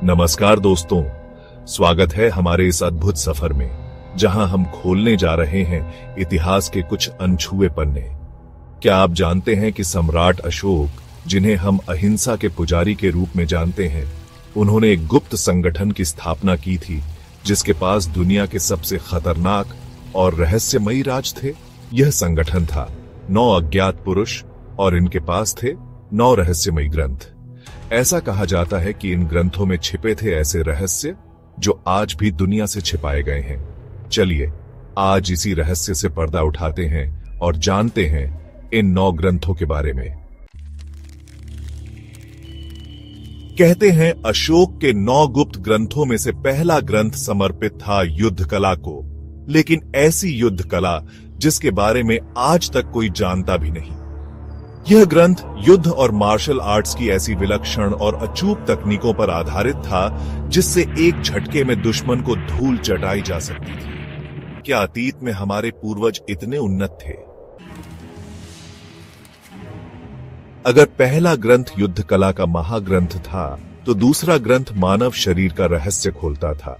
नमस्कार दोस्तों, स्वागत है हमारे इस अद्भुत सफर में जहां हम खोलने जा रहे हैं इतिहास के कुछ अनछुए पन्ने। क्या आप जानते हैं कि सम्राट अशोक, जिन्हें हम अहिंसा के पुजारी के रूप में जानते हैं, उन्होंने एक गुप्त संगठन की स्थापना की थी जिसके पास दुनिया के सबसे खतरनाक और रहस्यमयी राज थे। यह संगठन था 9 अज्ञात पुरुष और इनके पास थे 9 रहस्यमयी ग्रंथ। ऐसा कहा जाता है कि इन ग्रंथों में छिपे थे ऐसे रहस्य जो आज भी दुनिया से छिपाए गए हैं। चलिए आज इसी रहस्य से पर्दा उठाते हैं और जानते हैं इन 9 ग्रंथों के बारे में। कहते हैं अशोक के 9 गुप्त ग्रंथों में से पहला ग्रंथ समर्पित था युद्ध कला को, लेकिन ऐसी युद्ध कला जिसके बारे में आज तक कोई जानता भी नहीं। यह ग्रंथ युद्ध और मार्शल आर्ट्स की ऐसी विलक्षण और अचूक तकनीकों पर आधारित था जिससे एक झटके में दुश्मन को धूल चटाई जा सकती थी। क्या अतीत में हमारे पूर्वज इतने उन्नत थे? अगर पहला ग्रंथ युद्ध कला का महाग्रंथ था, तो दूसरा ग्रंथ मानव शरीर का रहस्य खोलता था।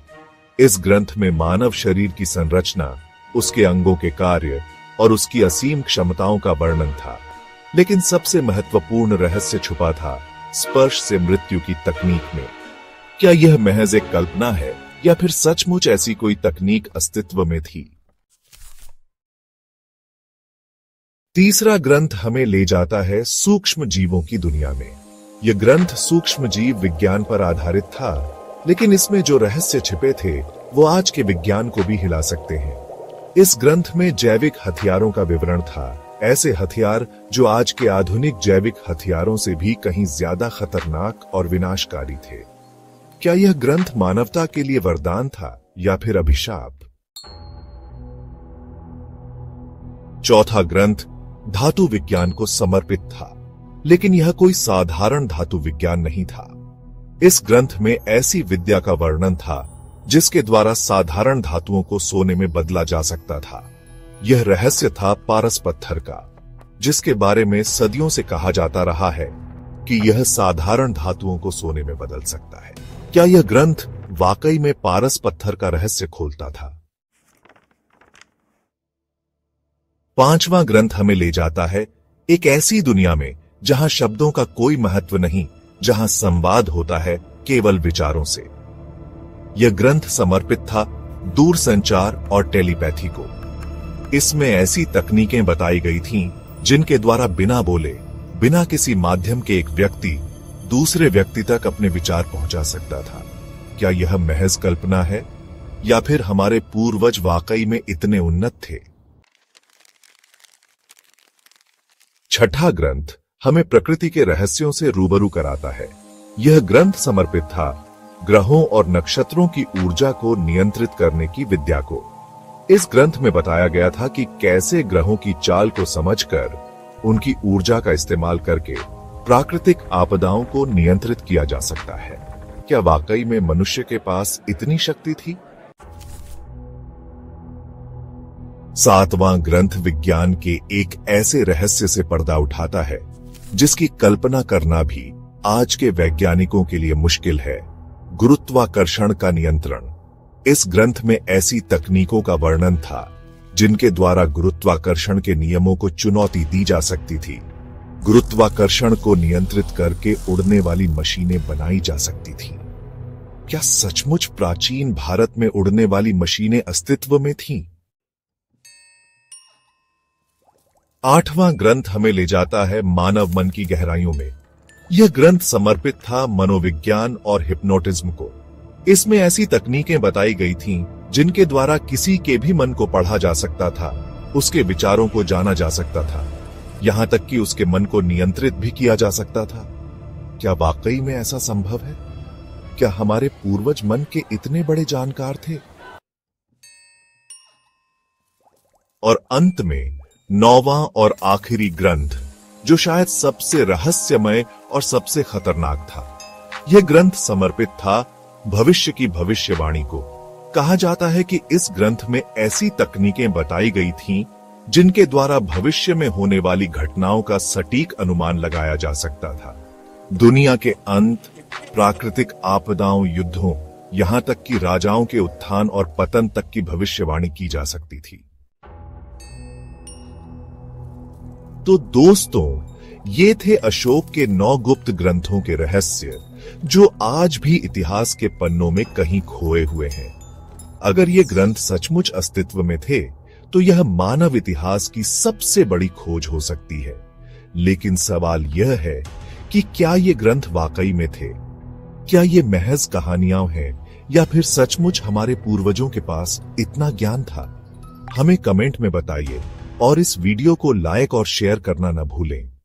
इस ग्रंथ में मानव शरीर की संरचना, उसके अंगों के कार्य और उसकी असीम क्षमताओं का वर्णन था। लेकिन सबसे महत्वपूर्ण रहस्य छुपा था स्पर्श से मृत्यु की तकनीक में। क्या यह महज एक कल्पना है या फिर सचमुच ऐसी कोई तकनीक अस्तित्व में थी? तीसरा ग्रंथ हमें ले जाता है सूक्ष्म जीवों की दुनिया में। यह ग्रंथ सूक्ष्म जीव विज्ञान पर आधारित था, लेकिन इसमें जो रहस्य छिपे थे वो आज के विज्ञान को भी हिला सकते हैं। इस ग्रंथ में जैविक हथियारों का विवरण था, ऐसे हथियार जो आज के आधुनिक जैविक हथियारों से भी कहीं ज्यादा खतरनाक और विनाशकारी थे। क्या यह ग्रंथ मानवता के लिए वरदान था या फिर अभिशाप? चौथा ग्रंथ धातु विज्ञान को समर्पित था, लेकिन यह कोई साधारण धातु विज्ञान नहीं था। इस ग्रंथ में ऐसी विद्या का वर्णन था जिसके द्वारा साधारण धातुओं को सोने में बदला जा सकता था। यह रहस्य था पारस पत्थर का, जिसके बारे में सदियों से कहा जाता रहा है कि यह साधारण धातुओं को सोने में बदल सकता है। क्या यह ग्रंथ वाकई में पारस पत्थर का रहस्य खोलता था? पांचवां ग्रंथ हमें ले जाता है एक ऐसी दुनिया में जहां शब्दों का कोई महत्व नहीं, जहां संवाद होता है केवल विचारों से। यह ग्रंथ समर्पित था दूरसंचार और टेलीपैथी को। इसमें ऐसी तकनीकें बताई गई थीं जिनके द्वारा बिना बोले, बिना किसी माध्यम के एक व्यक्ति दूसरे व्यक्ति तक अपने विचार पहुंचा सकता था। क्या यह महज कल्पना है या फिर हमारे पूर्वज वाकई में इतने उन्नत थे? छठा ग्रंथ हमें प्रकृति के रहस्यों से रूबरू कराता है। यह ग्रंथ समर्पित था ग्रहों और नक्षत्रों की ऊर्जा को नियंत्रित करने की विद्या को। इस ग्रंथ में बताया गया था कि कैसे ग्रहों की चाल को समझकर उनकी ऊर्जा का इस्तेमाल करके प्राकृतिक आपदाओं को नियंत्रित किया जा सकता है। क्या वाकई में मनुष्य के पास इतनी शक्ति थी? सातवां ग्रंथ विज्ञान के एक ऐसे रहस्य से पर्दा उठाता है जिसकी कल्पना करना भी आज के वैज्ञानिकों के लिए मुश्किल है। गुरुत्वाकर्षण का नियंत्रण। इस ग्रंथ में ऐसी तकनीकों का वर्णन था जिनके द्वारा गुरुत्वाकर्षण के नियमों को चुनौती दी जा सकती थी। गुरुत्वाकर्षण को नियंत्रित करके उड़ने वाली मशीनें बनाई जा सकती थीं। क्या सचमुच प्राचीन भारत में उड़ने वाली मशीनें अस्तित्व में थीं? आठवां ग्रंथ हमें ले जाता है मानव मन की गहराइयों में। यह ग्रंथ समर्पित था मनोविज्ञान और हिप्नोटिज्म को। इसमें ऐसी तकनीकें बताई गई थीं जिनके द्वारा किसी के भी मन को पढ़ा जा सकता था, उसके विचारों को जाना जा सकता था, यहां तक कि उसके मन को नियंत्रित भी किया जा सकता था। क्या वाकई में ऐसा संभव है? क्या हमारे पूर्वज मन के इतने बड़े जानकार थे? और अंत में 9वां और आखिरी ग्रंथ, जो शायद सबसे रहस्यमय और सबसे खतरनाक था। यह ग्रंथ समर्पित था भविष्य की भविष्यवाणी को। कहा जाता है कि इस ग्रंथ में ऐसी तकनीकें बताई गई थीं जिनके द्वारा भविष्य में होने वाली घटनाओं का सटीक अनुमान लगाया जा सकता था। दुनिया के अंत, प्राकृतिक आपदाओं, युद्धों, यहां तक कि राजाओं के उत्थान और पतन तक की भविष्यवाणी की जा सकती थी। तो दोस्तों, ये थे अशोक के 9 गुप्त ग्रंथों के रहस्य, जो आज भी इतिहास के पन्नों में कहीं खोए हुए हैं। अगर ये ग्रंथ सचमुच अस्तित्व में थे, तो यह मानव इतिहास की सबसे बड़ी खोज हो सकती है। लेकिन सवाल यह है कि क्या ये ग्रंथ वाकई में थे? क्या ये महज कहानियां हैं, या फिर सचमुच हमारे पूर्वजों के पास इतना ज्ञान था? हमें कमेंट में बताइए और इस वीडियो को लाइक और शेयर करना न भूलें।